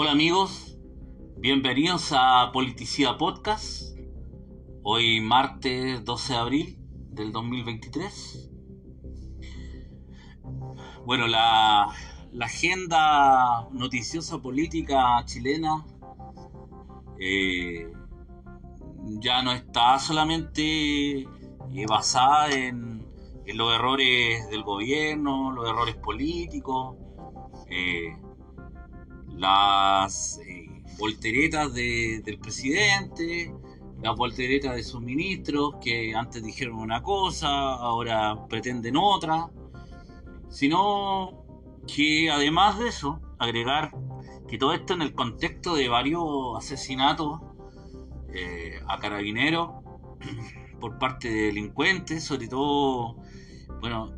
Hola amigos, bienvenidos a Politicidad Podcast. Hoy martes 12 de abril del 2023. Bueno, la agenda noticiosa política chilena ya no está solamente basada en los errores del gobierno, los errores políticos, las volteretas del presidente, las volteretas de sus ministros que antes dijeron una cosa, ahora pretenden otra, sino que además de eso, agregar que todo esto en el contexto de varios asesinatos a carabineros por parte de delincuentes, sobre todo, bueno,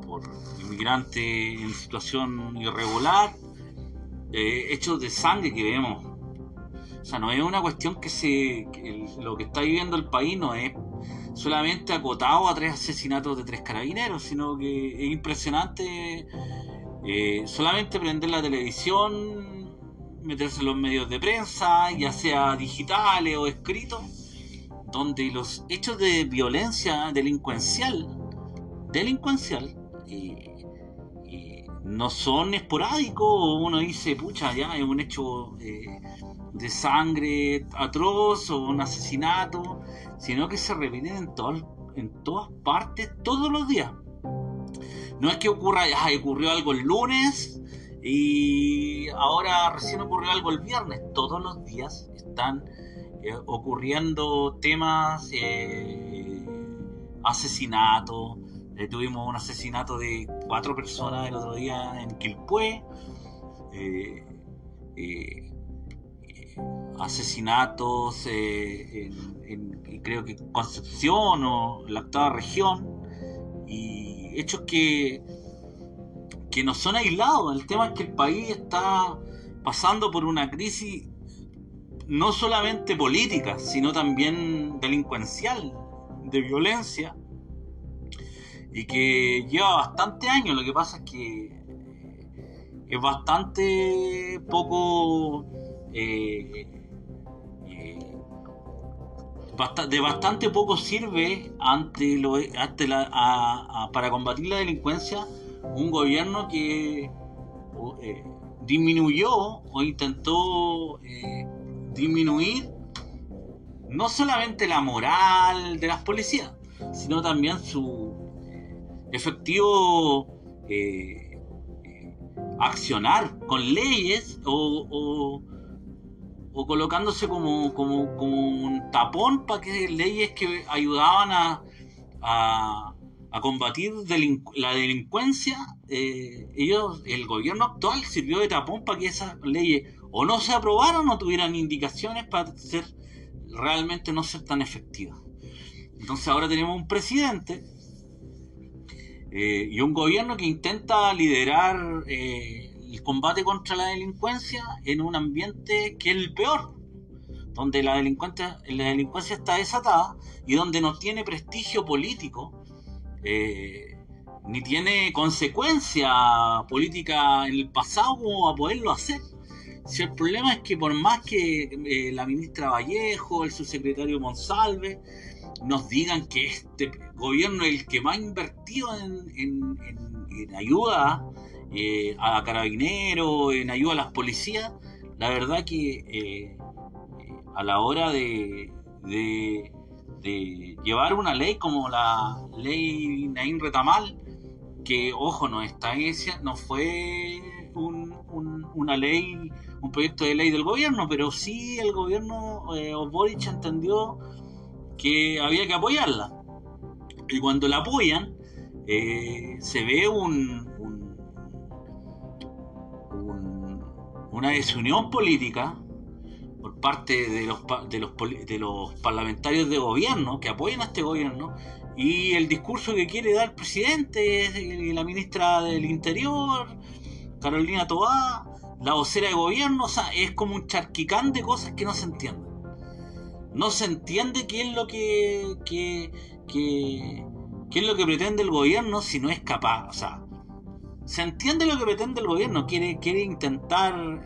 por inmigrantes en situación irregular, hechos de sangre que vemos. O sea, no es una cuestión que lo que está viviendo el país no es solamente acotado a 3 asesinatos de 3 carabineros, sino que es impresionante solamente prender la televisión, meterse en los medios de prensa, ya sea digitales o escritos, donde los hechos de violencia delincuencial no son esporádicos. Uno dice, pucha, ya es un hecho de sangre atroz o un asesinato, sino que se repiten en todas partes, todos los días. No es que ocurrió algo el lunes y ahora recién ocurrió algo el viernes. Todos los días están ocurriendo temas, asesinatos. Tuvimos un asesinato de 4 personas el otro día en Quilpué. Asesinatos creo que Concepción o la octava región, y hechos que no son aislados. El tema es que el país está pasando por una crisis no solamente política, sino también delincuencial, de violencia, y que lleva bastante años. Lo que pasa es que es bastante poco de bastante poco sirve para combatir la delincuencia un gobierno que disminuyó o intentó disminuir no solamente la moral de las policías, sino también su efectivo accionar con leyes o colocándose como un tapón para que leyes que ayudaban a combatir la delincuencia, el gobierno actual sirvió de tapón para que esas leyes o no se aprobaran o tuvieran indicaciones para realmente no ser tan efectivas. Entonces ahora tenemos un presidente y un gobierno que intenta liderar el combate contra la delincuencia en un ambiente que es el peor, donde la delincuencia está desatada y donde no tiene prestigio político, ni tiene consecuencia política en el pasado como a poderlo hacer. Si el problema es que por más que la ministra Vallejo, el subsecretario Monsalve nos digan que este gobierno es el que más ha invertido en ayuda a carabineros, en ayuda a las policías, la verdad que a la hora de llevar una ley como la ley Naín Retamal, que ojo, no fue una ley, un proyecto de ley del gobierno, pero sí el gobierno Boric entendió que había que apoyarla, y cuando la apoyan se ve una desunión política por parte de los parlamentarios de gobierno que apoyan a este gobierno, y el discurso que quiere dar el presidente, la ministra del Interior, Carolina Toá, la vocera de gobierno. O sea, es como un charquicán de cosas que no se entienden. No se entiende qué es lo qué es lo que pretende el gobierno si no es capaz. O sea, se entiende lo que pretende el gobierno, quiere intentar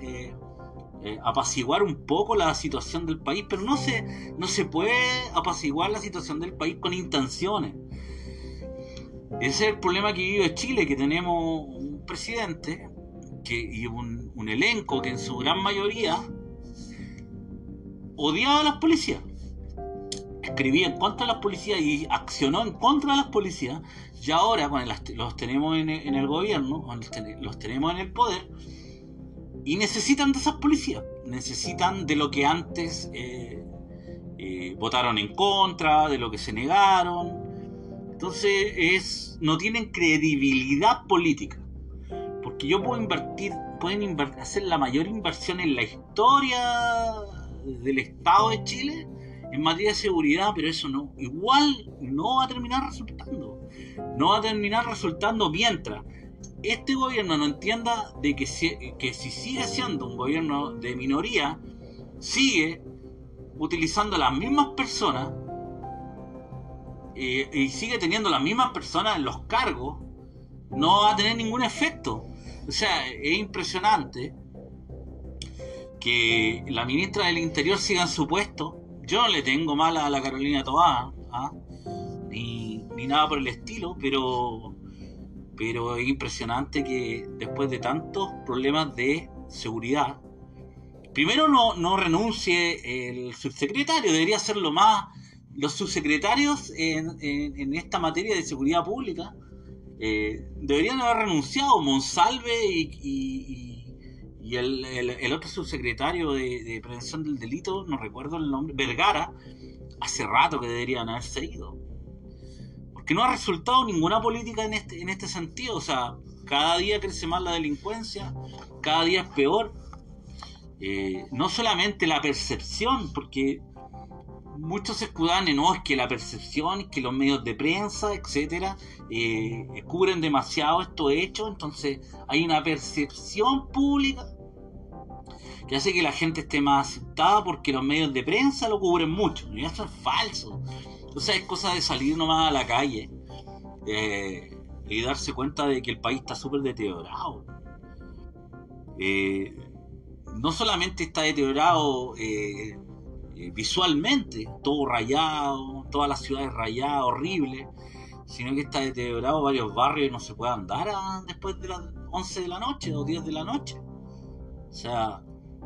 apaciguar un poco la situación del país, pero no se puede apaciguar la situación del país con intenciones. Ese es el problema que vive Chile, que tenemos un presidente y un elenco que en su gran mayoría odiaba a las policías, escribía en contra de las policías y accionó en contra de las policías, y ahora cuando los tenemos en el gobierno, los tenemos en el poder, y necesitan de esas policías, necesitan de lo que antes votaron en contra, de lo que se negaron. Entonces no tienen credibilidad política, porque yo pueden hacer la mayor inversión en la historia del Estado de Chile en materia de seguridad, pero eso igual no va a terminar resultando mientras este gobierno no entienda de que si sigue siendo un gobierno de minoría, sigue utilizando las mismas personas y sigue teniendo las mismas personas en los cargos, no va a tener ningún efecto. O sea, es impresionante que la ministra del Interior siga en su puesto. Yo no le tengo mal a la Carolina Toá, ni nada por el estilo, pero es impresionante que después de tantos problemas de seguridad, primero no renuncie el subsecretario. Debería hacerlo más. Los subsecretarios en esta materia de seguridad pública deberían haber renunciado. Monsalve y el otro subsecretario de prevención del delito, no recuerdo el nombre, Vergara, hace rato que deberían haberse ido, porque no ha resultado ninguna política en este sentido. O sea, cada día crece más la delincuencia, cada día es peor. No solamente la percepción, porque muchos se escudan en es que la percepción, es que los medios de prensa, etcétera, cubren demasiado estos hechos. Entonces hay una percepción pública que hace que la gente esté más asustada porque los medios de prensa lo cubren mucho, y eso es falso. Entonces es cosa de salir nomás a la calle y darse cuenta de que el país está súper deteriorado. No solamente está deteriorado visualmente, todo rayado, todas las ciudades rayadas, horrible, sino que está deteriorado varios barrios y no se puede andar después de las 11 de la noche o 10 de la noche. O sea,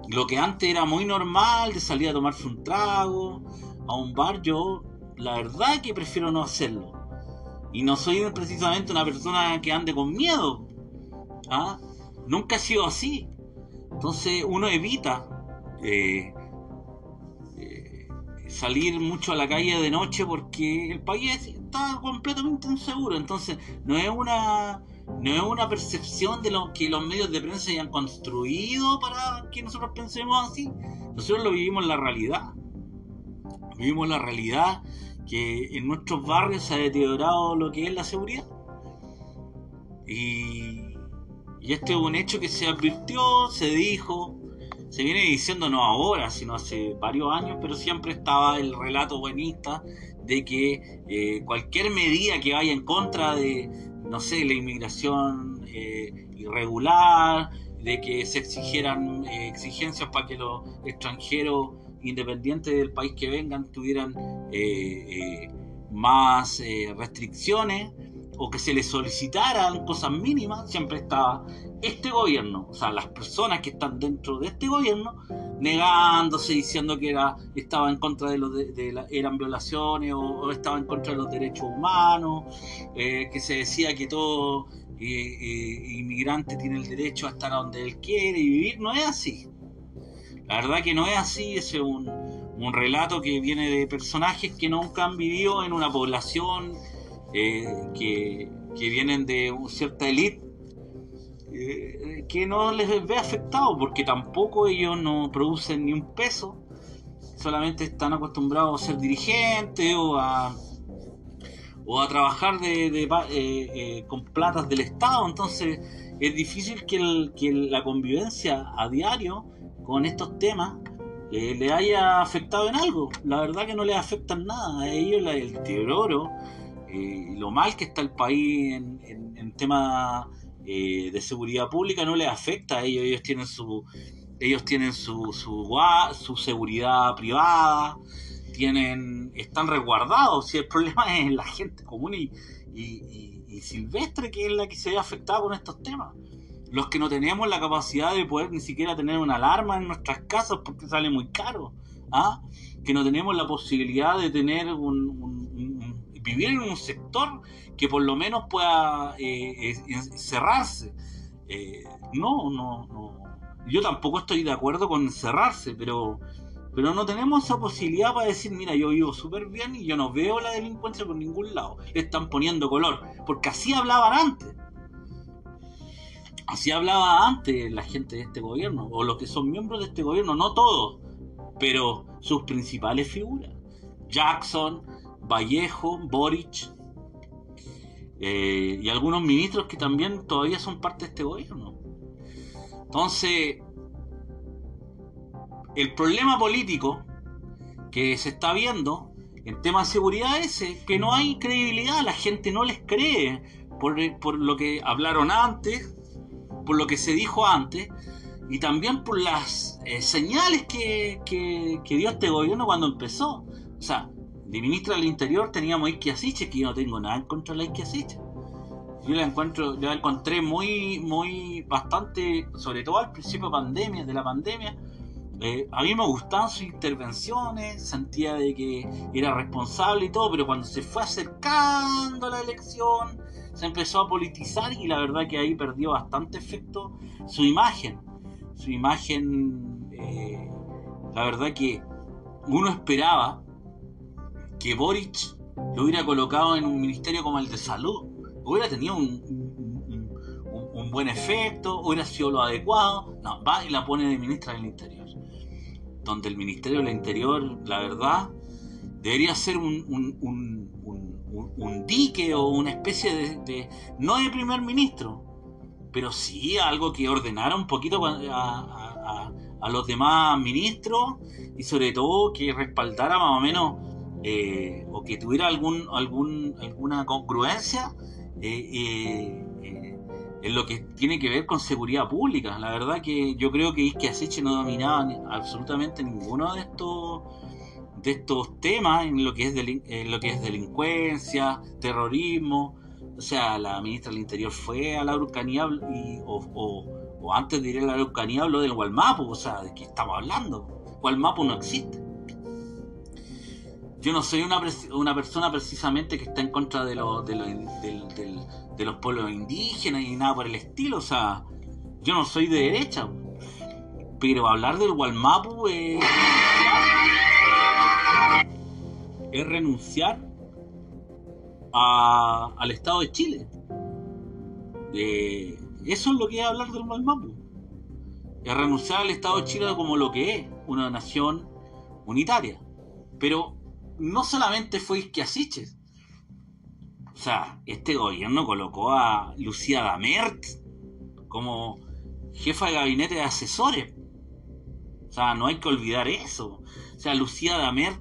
lo que antes era muy normal de salir a tomarse un trago a un bar, yo la verdad que prefiero no hacerlo. Y no soy precisamente una persona que ande con miedo. Nunca he sido así. Entonces uno evita salir mucho a la calle de noche porque el país está completamente inseguro. Entonces no es una percepción de lo que los medios de prensa hayan construido para que nosotros pensemos así. Nosotros lo vivimos en la realidad. Vivimos la realidad que en nuestros barrios se ha deteriorado lo que es la seguridad. Y este es un hecho que se advirtió, se dijo, se viene diciendo no ahora, sino hace varios años, pero siempre estaba el relato buenista de que cualquier medida que vaya en contra de, no sé, la inmigración irregular, de que se exigieran exigencias para que los extranjeros independientes del país que vengan tuvieran más restricciones, o que se les solicitaran cosas mínimas, siempre estaba este gobierno, o sea, las personas que están dentro de este gobierno, negándose, diciendo que estaba en contra eran violaciones o estaba en contra de los derechos humanos, que se decía que todo inmigrante tiene el derecho a estar donde él quiere y vivir. No es así. La verdad que no es así. Es un relato que viene de personajes que nunca han vivido en una población que vienen de cierta élite, que no les ve afectado porque tampoco ellos no producen ni un peso, solamente están acostumbrados a ser dirigentes o a trabajar con platas del Estado. Entonces es difícil que la convivencia a diario con estos temas le haya afectado en algo. La verdad que no les afecta en nada a ellos. El deterioro, lo mal que está el país en temas de seguridad pública no les afecta a ellos. Ellos tienen su seguridad privada, están resguardados. Si el problema es la gente común y silvestre, que es la que se ve afectada con estos temas. Los que no tenemos la capacidad de poder ni siquiera tener una alarma en nuestras casas porque sale muy caro, ¿ah? Que no tenemos la posibilidad de tener vivir en un sector que por lo menos pueda cerrarse. No. Yo tampoco estoy de acuerdo con cerrarse, pero no tenemos esa posibilidad para decir, mira, yo vivo súper bien y yo no veo la delincuencia por ningún lado. Le están poniendo color, porque así hablaban antes. Así hablaba antes la gente de este gobierno, o los que son miembros de este gobierno, no todos, pero sus principales figuras. Jackson, Vallejo, Boric, y algunos ministros que también todavía son parte de este gobierno. Entonces, el problema político que se está viendo en temas de seguridad es que no hay credibilidad, la gente no les cree por lo que hablaron antes, por lo que se dijo antes, y también por las señales que dio este gobierno cuando empezó. O sea, de ministra del Interior teníamos a Isquia Siches, que yo no tengo nada en contra de la Isquia Siches. Yo la encontré bastante, sobre todo al principio de la pandemia. A mí me gustaban sus intervenciones, sentía de que era responsable y todo, pero cuando se fue acercando la elección, se empezó a politizar y la verdad que ahí perdió bastante efecto su imagen. La verdad que uno esperaba que Boric lo hubiera colocado en un ministerio como el de salud, hubiera tenido un buen efecto, hubiera sido lo adecuado. No, va y la pone de ministra del Interior, donde el Ministerio del Interior, la verdad, debería ser un dique o una especie no de primer ministro, pero sí algo que ordenara un poquito a los demás ministros, y sobre todo que respaldara más o menos, o que tuviera alguna congruencia en lo que tiene que ver con seguridad pública. La verdad que yo creo que Isquia Siches no dominaba absolutamente ninguno de estos temas en lo que es delincuencia, terrorismo. O sea, la ministra del Interior fue a la Araucanía o antes de ir a la Araucanía habló del Gualmapu. O sea, ¿de qué estamos hablando? Gualmapu no existe. Yo no soy una persona precisamente que está en contra de los pueblos indígenas y nada por el estilo. O sea, yo no soy de derecha, pero hablar del Gualmapu es renunciar al Estado de Chile. Eso es lo que es hablar del Gualmapu. Es renunciar al Estado de Chile como lo que es, una nación unitaria. Pero no solamente fue Isquia Siches. O sea, este gobierno colocó a Lucía Damert como jefa de gabinete de asesores. O sea, no hay que olvidar eso. O sea, Lucía Damert,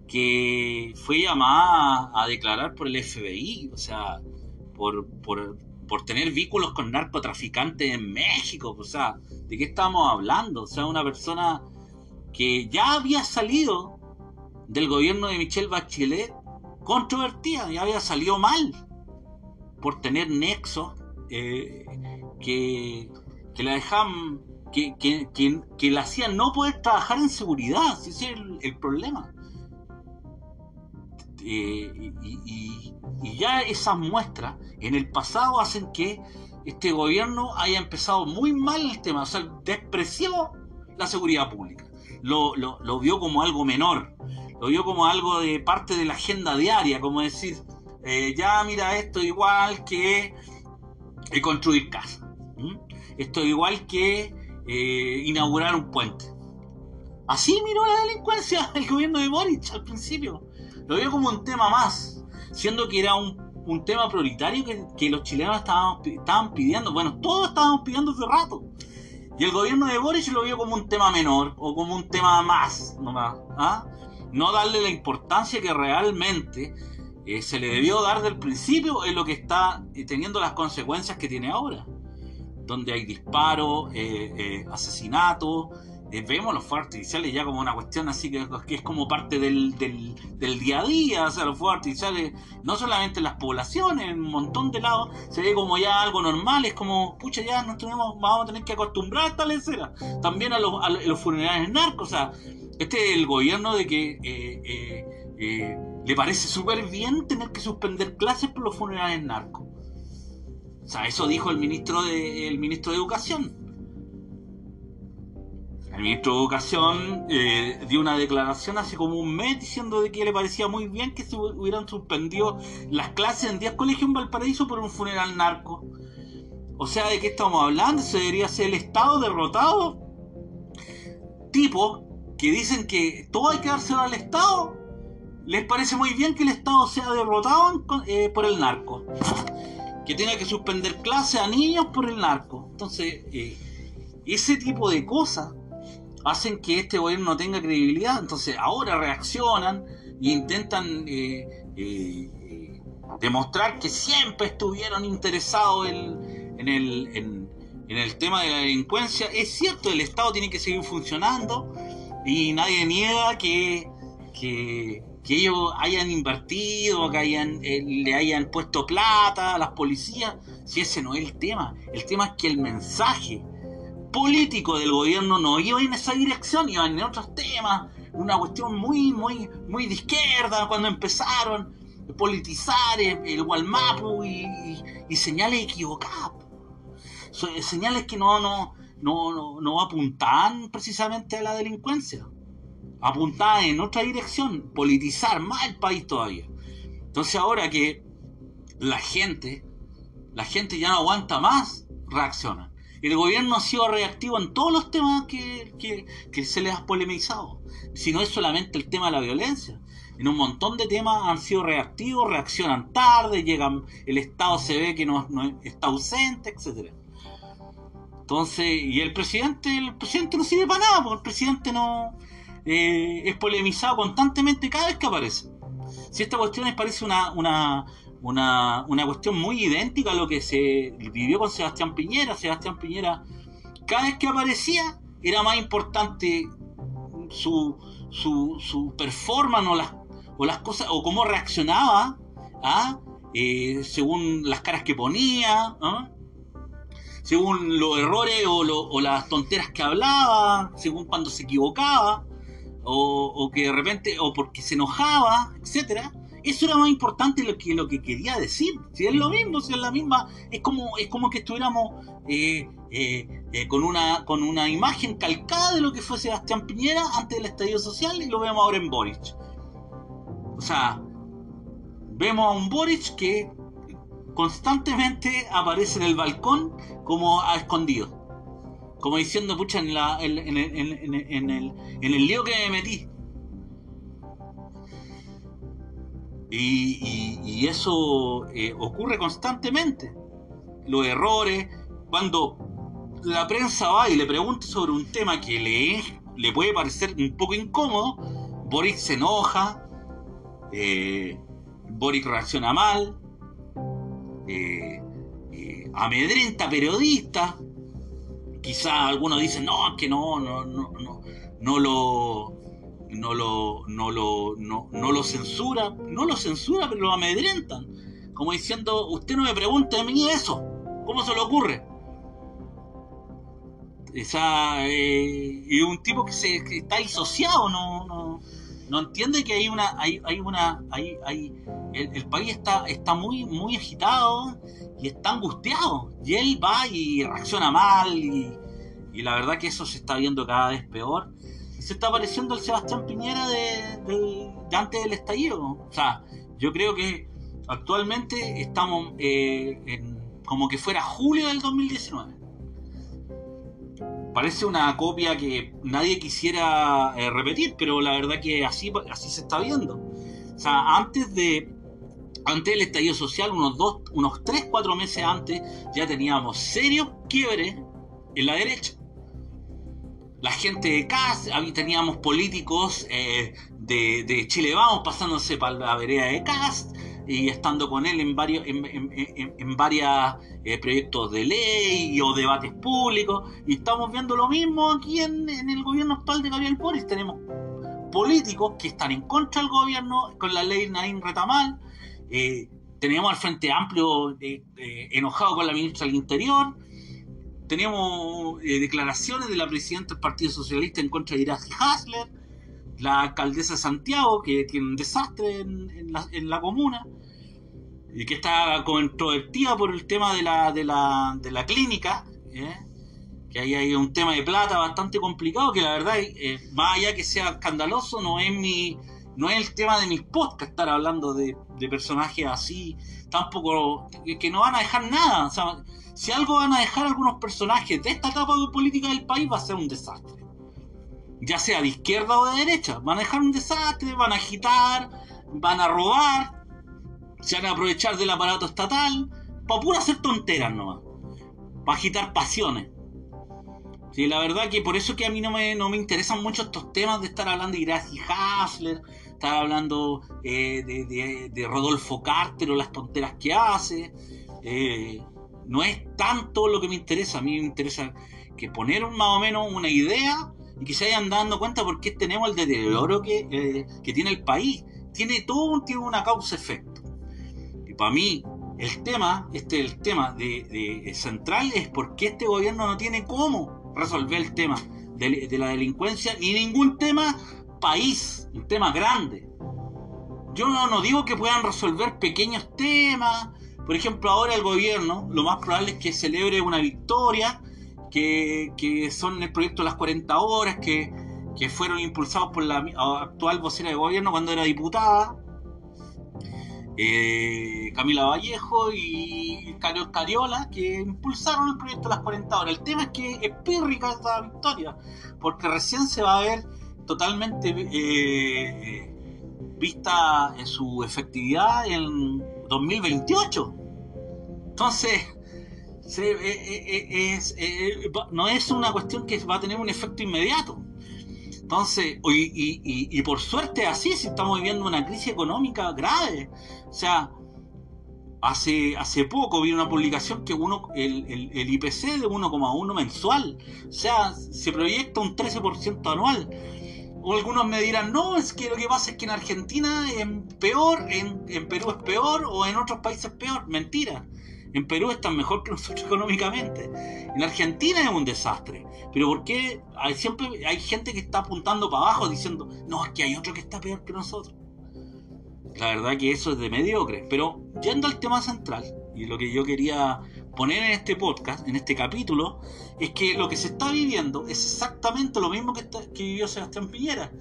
que fue llamada a declarar por el FBI, o sea, por tener vínculos con narcotraficantes en México. O sea, ¿de qué estamos hablando? O sea, una persona que ya había salido del gobierno de Michelle Bachelet controvertida, ya había salido mal por tener nexos que la dejaban, que la hacían no poder trabajar en seguridad. Ese es el problema. Y ya esas muestras en el pasado hacen que este gobierno haya empezado muy mal el tema. O sea, despreció la seguridad pública, lo vio como algo menor, lo vio como algo de parte de la agenda diaria, como decir, ya mira, esto igual que construir casas, esto igual que inaugurar un puente. Así miró la delincuencia el gobierno de Boric al principio. Lo vio como un tema más, siendo que era un tema prioritario que los chilenos estaban pidiendo. Bueno, todos estábamos pidiendo hace rato. Y el gobierno de Boric lo vio como un tema menor, o como un tema más nomás, ¿ah? No darle la importancia que realmente se le debió dar del principio, es lo que está teniendo las consecuencias que tiene ahora, donde hay disparos, asesinatos. Vemos los fuegos artificiales ya como una cuestión así que es como parte del día a día. O sea, los fuegos artificiales, no solamente en las poblaciones, en un montón de lados, se ve como ya algo normal. Es como, pucha, ya vamos a tener que acostumbrar a esta lecera. También a los funerales narcos. O sea, este es el gobierno de que le parece súper bien tener que suspender clases por los funerales narcos. O sea, eso dijo el ministro de Educación. El ministro de Educación dio una declaración hace como un mes diciendo de que le parecía muy bien que se hubieran suspendido las clases en 10 colegios en Valparaíso por un funeral narco. O sea, ¿de qué estamos hablando? ¿Se debería ser el Estado derrotado? Tipos que dicen que todo hay que dárselo al Estado, les parece muy bien que el Estado sea derrotado por el narco. Que tenga que suspender clases a niños por el narco. Entonces, ese tipo de cosas hacen que este gobierno no tenga credibilidad. Entonces ahora reaccionan e intentan demostrar que siempre estuvieron interesados en el tema de la delincuencia. Es cierto, el Estado tiene que seguir funcionando y nadie niega que ellos hayan invertido, que le hayan puesto plata a las policías. Si ese no es el tema es que el mensaje político del gobierno no iba en esa dirección, iban en otros temas, una cuestión muy de izquierda cuando empezaron a politizar el Gualmapu y señales equivocadas, señales que no apuntaban precisamente a la delincuencia, apuntaban en otra dirección, politizar más el país todavía. Entonces ahora que la gente ya no aguanta más, reacciona. El gobierno ha sido reactivo en todos los temas que se les ha polemizado. Si no es solamente el tema de la violencia. En un montón de temas han sido reactivos, reaccionan tarde, el Estado se ve que no está ausente, etc. Entonces, y el presidente no sirve para nada, porque el presidente no es polemizado constantemente cada vez que aparece. Si esta cuestión les parece una cuestión muy idéntica a lo que se vivió con Sebastián Piñera. Sebastián Piñera, cada vez que aparecía, era más importante su performance o las cosas, o cómo reaccionaba según las caras que ponía, según los errores o las tonteras que hablaba, según cuando se equivocaba, o que de repente, o porque se enojaba, etcétera. Eso era más importante lo que quería decir. Si es lo mismo, si es la misma, es como que estuviéramos con una imagen calcada de lo que fue Sebastián Piñera antes del estallido social, y lo vemos ahora en Boric. O sea, vemos a un Boric que constantemente aparece en el balcón como a escondido, como diciendo, pucha, en el lío que me metí. Y eso ocurre constantemente. Los errores, cuando la prensa va y le pregunta sobre un tema que le puede parecer un poco incómodo, Boric se enoja, Boric reacciona mal, amedrenta periodistas. Quizás algunos dicen, no, que no lo censura. No lo censura, pero lo amedrentan. Como diciendo, usted no me pregunta de mí eso. ¿Cómo se le ocurre? Y un tipo que está disociado, no entiende que el país está muy agitado y está angustiado. Y él va y reacciona mal y la verdad que eso se está viendo cada vez peor. Se está pareciendo al Sebastián Piñera de antes del estallido. O sea, yo creo que actualmente estamos como que fuera julio del 2019. Parece una copia que nadie quisiera repetir, pero la verdad que así se está viendo. O sea, antes del estallido social, unos 3-4 meses antes, ya teníamos serios quiebres en la derecha. La gente de Kast, teníamos políticos de Chile Vamos pasándose para la vereda de Kast, y estando con él en varios proyectos de ley o debates públicos, y estamos viendo lo mismo aquí en el gobierno actual de Gabriel Boric. Tenemos políticos que están en contra del gobierno con la ley Naín Retamal. Tenemos al Frente Amplio enojado con la ministra del Interior. Tenemos declaraciones de la presidenta del Partido Socialista en contra de Iracy Hasler, la alcaldesa de Santiago, que tiene un desastre en la comuna, y que está controvertida por el tema de la clínica, que ahí hay un tema de plata bastante complicado, que la verdad, más allá que sea escandaloso, no es el tema de mis podcasts estar hablando de personajes así, tampoco, que no van a dejar nada. O sea, si algo van a dejar algunos personajes de esta etapa política del país, va a ser un desastre. Ya sea de izquierda o de derecha, van a dejar un desastre, van a agitar, van a robar, se van a aprovechar del aparato estatal, para pura hacer tonteras nomás, para agitar pasiones. Sí, la verdad que por eso que a mí no me interesan mucho estos temas de estar hablando de Iracy Hasler, estar hablando de Rodolfo Cártero, las tonteras que hace. No es tanto lo que me interesa. A mí me interesa que poner más o menos una idea y que se vayan dando cuenta por qué tenemos el deterioro que tiene el país. Tiene una causa-efecto. Y para mí, el tema central es por qué este gobierno no tiene cómo resolver el tema de la delincuencia, ni ningún tema país, un tema grande. Yo no digo que puedan resolver pequeños temas. Por ejemplo, ahora el gobierno, lo más probable es que celebre una victoria, que son el proyecto de las 40 horas, que fueron impulsados por la actual vocera de gobierno cuando era diputada, Camila Vallejo y Carol Cariola, que impulsaron el proyecto de las 40 horas. El tema es que es pírrica esta victoria, porque recién se va a ver totalmente vista en su efectividad en 2028. Entonces, no es una cuestión que va a tener un efecto inmediato. Entonces, y por suerte así, si estamos viviendo una crisis económica grave. O sea, hace poco vi una publicación que el IPC de 1,1 mensual, o sea, se proyecta un 13% anual. O algunos me dirán, no, es que lo que pasa es que en Argentina es peor, en Perú es peor, o en otros países es peor. Mentira. En Perú están mejor que nosotros económicamente. En Argentina es un desastre. Pero ¿por qué siempre hay gente que está apuntando para abajo diciendo, no, es que hay otro que está peor que nosotros? La verdad que eso es de mediocre. Pero yendo al tema central, y lo que yo quería poner en este podcast, en este capítulo, es que lo que se está viviendo es exactamente lo mismo que vivió Sebastián Piñera.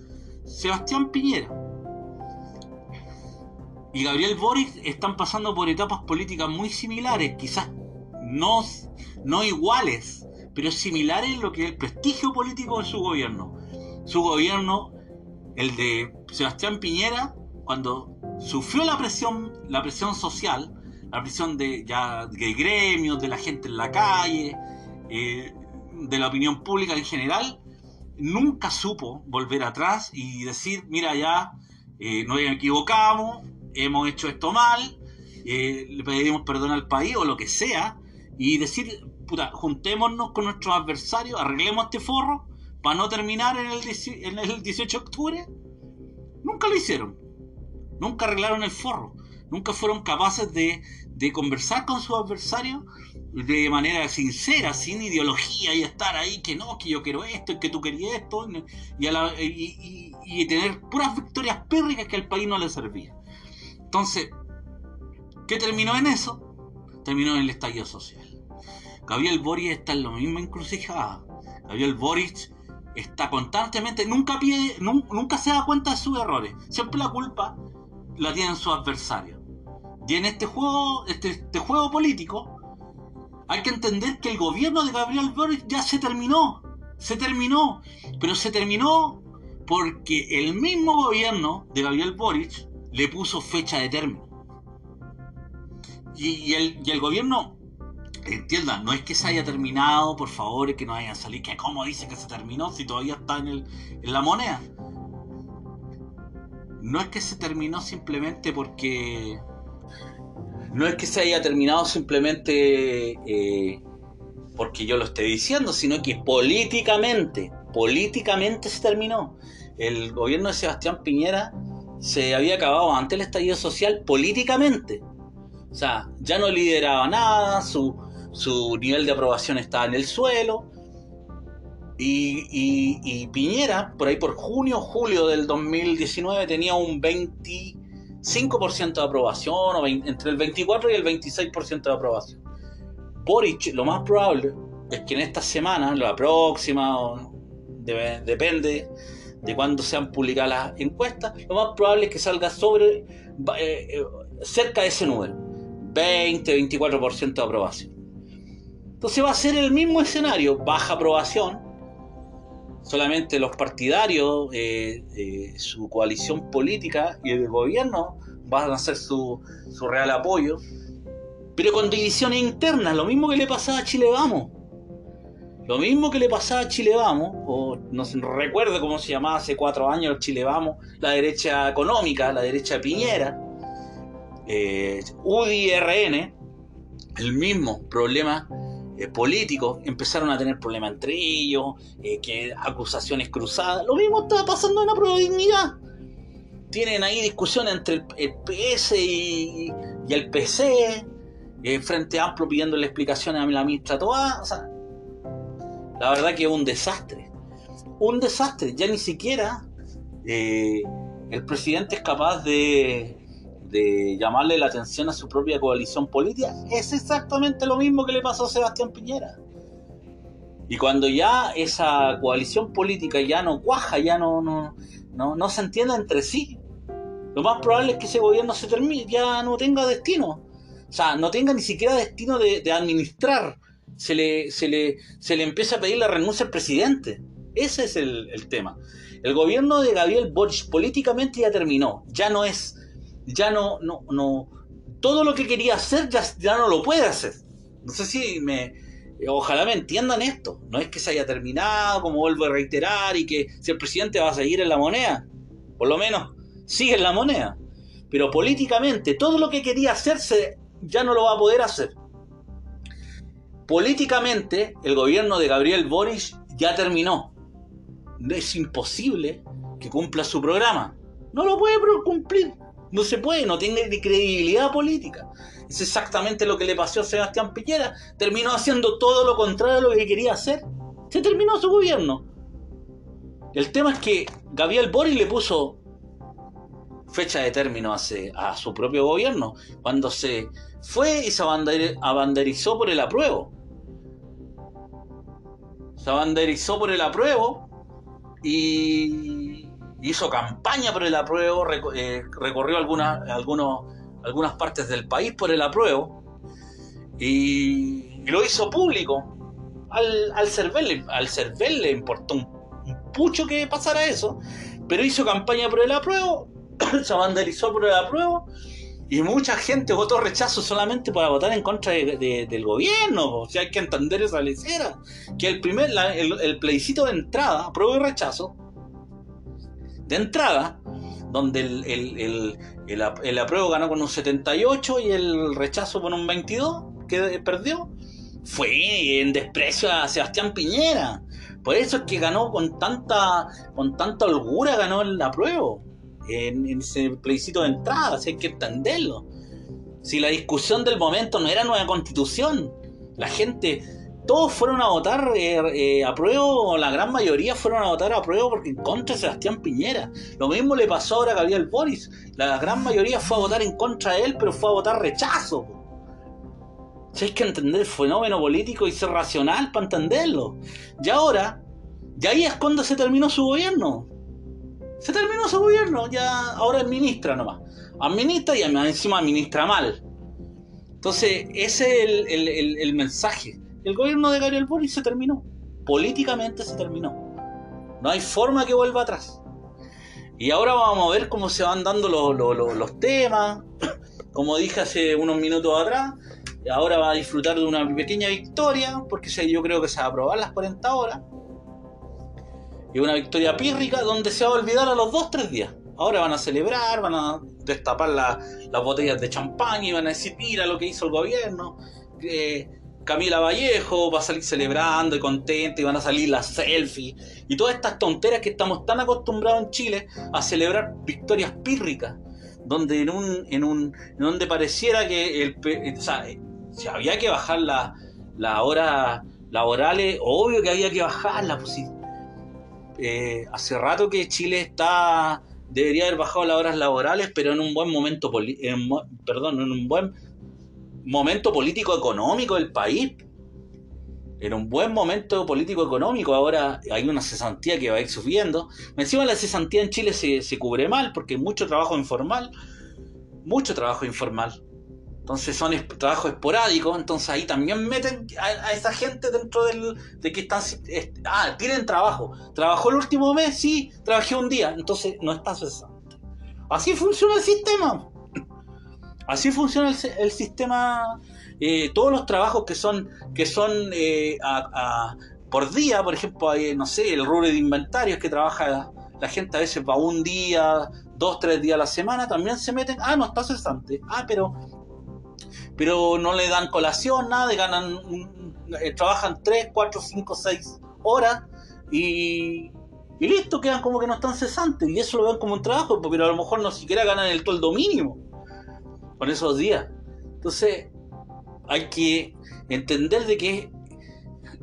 Sebastián Piñera y Gabriel Boric están pasando por etapas políticas muy similares, quizás no iguales, pero similares en lo que es el prestigio político de su gobierno. Su gobierno, el de Sebastián Piñera, cuando sufrió la presión social, la presión de gremios, de la gente en la calle, de la opinión pública en general, nunca supo volver atrás y decir, mira, ya nos equivocamos, hemos hecho esto mal, le pedimos perdón al país o lo que sea, y decir, puta, juntémonos con nuestros adversarios, arreglemos este forro para no terminar en el 18 de octubre. Nunca lo hicieron, nunca arreglaron el forro, nunca fueron capaces de conversar con sus adversarios de manera sincera, sin ideología, y estar ahí que no, que yo quiero esto, y que tú querías esto, y tener puras victorias pírricas que al país no le servía. Entonces, ¿qué terminó en eso? Terminó en el estallido social. Gabriel Boric está en la misma encrucijada. Gabriel Boric está constantemente, nunca se da cuenta de sus errores. Siempre la culpa la tienen sus adversarios. Y en este juego político, hay que entender que el gobierno de Gabriel Boric ya se terminó, pero se terminó porque el mismo gobierno de Gabriel Boric le puso fecha de término. Y el gobierno, entiendan, no es que se haya terminado, por favor, es que no vayan a salir, que cómo dice que se terminó si todavía está en la moneda. No es que se terminó simplemente porque no es que se haya terminado simplemente porque yo lo esté diciendo, sino que políticamente se terminó. El gobierno de Sebastián Piñera se había acabado antes del estallido social políticamente. O sea, ya no lideraba nada, su nivel de aprobación estaba en el suelo. Y Piñera, por ahí por julio del 2019, tenía un 25% de aprobación, o entre el 24 y el 26% de aprobación. Boric, lo más probable es que en esta semana, la próxima, depende de cuándo sean publicadas las encuestas, lo más probable es que salga cerca de ese número, 20-24% de aprobación. Entonces va a ser el mismo escenario, baja aprobación, solamente los partidarios, su coalición política y el gobierno van a hacer su real apoyo, pero con divisiones internas, lo mismo que le pasaba a Chile Vamos. O no recuerdo cómo se llamaba hace 4 años Chile Vamos, la derecha económica, la derecha de Piñera, UDI, RN, el mismo problema político, empezaron a tener problemas entre ellos, que acusaciones cruzadas. Lo mismo estaba pasando en Apruebo Dignidad. Tienen ahí discusión entre el PS y el PC, Frente Amplio pidiéndole explicaciones a la ministra Toá. O sea, la verdad que es un desastre. Ya ni siquiera el presidente es capaz de llamarle la atención a su propia coalición política. Es exactamente lo mismo que le pasó a Sebastián Piñera. Y cuando ya esa coalición política ya no cuaja, ya no se entiende entre sí, lo más probable es que ese gobierno se termine, ya no tenga destino. O sea, no tenga ni siquiera destino de administrar. Se le empieza a pedir la renuncia al presidente. Ese es el tema. El gobierno de Gabriel Boric políticamente ya terminó. Ya no, todo lo que quería hacer ya no lo puede hacer. No sé si ojalá me entiendan esto. No es que se haya terminado, como vuelvo a reiterar, y que si el presidente va a seguir en la moneda, por lo menos sigue en la moneda. Pero políticamente todo lo que quería hacerse ya no lo va a poder hacer. Políticamente el gobierno de Gabriel Boric ya terminó. Es imposible que cumpla su programa. No lo puede cumplir. No se puede, no tiene ni credibilidad política. Es exactamente lo que le pasó a Sebastián Piñera. Terminó haciendo todo lo contrario a lo que quería hacer. Se terminó su gobierno. El tema es que Gabriel Boric le puso fecha de término a su propio gobierno cuando se fue y se abanderizó por el apruebo. Se abanderizó por el apruebo y hizo campaña por el apruebo, recorrió algunas partes del país por el apruebo y lo hizo público. Al CERVEL le importó un pucho que pasara eso, pero hizo campaña por el apruebo, se banderizó por el apruebo y mucha gente votó rechazo solamente para votar en contra del gobierno. O sea, hay que entender esa lecera, que el plebiscito de entrada, apruebo y rechazo de entrada, donde el apruebo ganó con un 78 y el rechazo con un 22, que perdió, fue en desprecio a Sebastián Piñera. Por eso es que ganó con tanta holgura, ganó el apruebo en ese plebiscito de entrada. Así hay que entenderlo. Si la discusión del momento no era nueva constitución, la gente, todos fueron a votar apruebo, la gran mayoría fueron a votar apruebo porque en contra de Sebastián Piñera. Lo mismo le pasó ahora a Gabriel Boric. La gran mayoría fue a votar en contra de él, pero fue a votar rechazo. Si hay que entender el fenómeno político y ser racional para entenderlo. Y ahí es cuando se terminó su gobierno. Se terminó su gobierno, ya ahora administra nomás. Administra y encima administra mal. Entonces, ese es el mensaje. El gobierno de Gabriel Boric se terminó. Políticamente se terminó. No hay forma que vuelva atrás. Y ahora vamos a ver cómo se van dando los temas. Como dije hace unos minutos atrás, ahora va a disfrutar de una pequeña victoria, porque yo creo que se va a aprobar las 40 horas. Y una victoria pírrica donde se va a olvidar a los 2-3 días. Ahora van a celebrar, van a destapar las botellas de champán y van a decir, mira lo que hizo el gobierno. Camila Vallejo va a salir celebrando y contenta y van a salir las selfies y todas estas tonteras que estamos tan acostumbrados en Chile a celebrar victorias pírricas, donde donde pareciera que si había que bajar las horas laborales, obvio que había que bajarlas, pues sí. Hace rato que Chile debería haber bajado las horas laborales, pero en un buen momento en un buen momento político económico del país. En un buen momento político económico. Ahora hay una cesantía que va a ir subiendo. Encima la cesantía en Chile se cubre mal porque hay mucho trabajo informal. Entonces son trabajos esporádicos. Entonces ahí también meten a esa gente dentro de que están... tienen trabajo. ¿Trabajó el último mes? Sí, trabajé un día. Entonces no está cesante. Así funciona el sistema. Así funciona el sistema. Todos los trabajos que son por día, por ejemplo, no sé, el rubro de inventarios que trabaja la gente a veces va un día, 2, 3 días a la semana, también se meten, no está cesante, pero no le dan colación, nada, trabajan 3, 4, 5, 6 horas y listo, quedan como que no están cesantes, y eso lo ven como un trabajo, pero a lo mejor no siquiera ganan el sueldo mínimo con esos días. Entonces hay que entender de que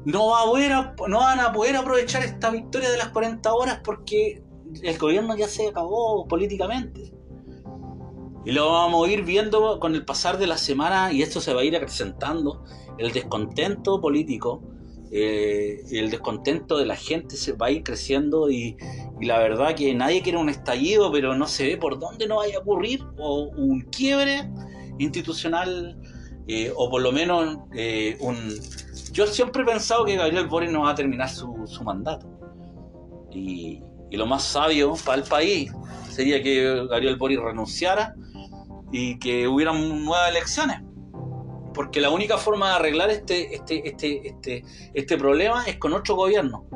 no van a poder aprovechar esta victoria de las 40 horas porque el gobierno ya se acabó políticamente. Y lo vamos a ir viendo con el pasar de la semana, y esto se va a ir acrecentando. El descontento político, el descontento de la gente se va a ir creciendo, y la verdad que nadie quiere un estallido, pero no se ve por dónde no vaya a ocurrir, o un quiebre institucional, o por lo menos yo siempre he pensado que Gabriel Boric no va a terminar su mandato, y lo más sabio para el país sería que Gabriel Boric renunciara y que hubieran nuevas elecciones, porque la única forma de arreglar este problema es con otro gobierno.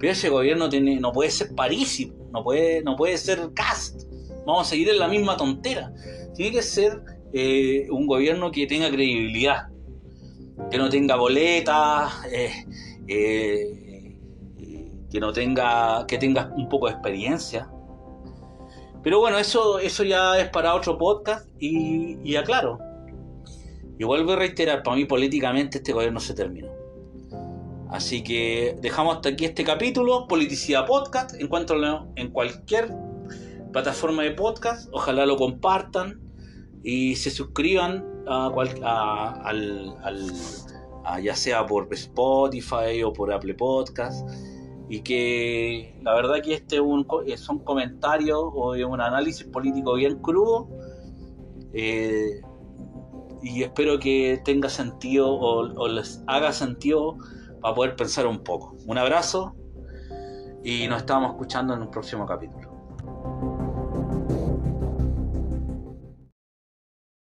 Pero ese gobierno no puede ser Parisi, no puede ser Kast. Vamos a seguir en la misma tontera. Tiene que ser un gobierno que tenga credibilidad, que no tenga boletas, que tenga un poco de experiencia. Pero bueno, eso ya es para otro podcast, y aclaro. Y vuelvo a reiterar, para mí políticamente este gobierno se terminó. Así que dejamos hasta aquí este capítulo. Politicidad Podcast, encuéntrenlo en cualquier plataforma de podcast. Ojalá lo compartan y se suscriban ya sea por Spotify o por Apple Podcast. Y que la verdad que son comentarios o un análisis político bien crudo, y espero que tenga sentido o les haga sentido para poder pensar un poco. Un abrazo y nos estamos escuchando en un próximo capítulo.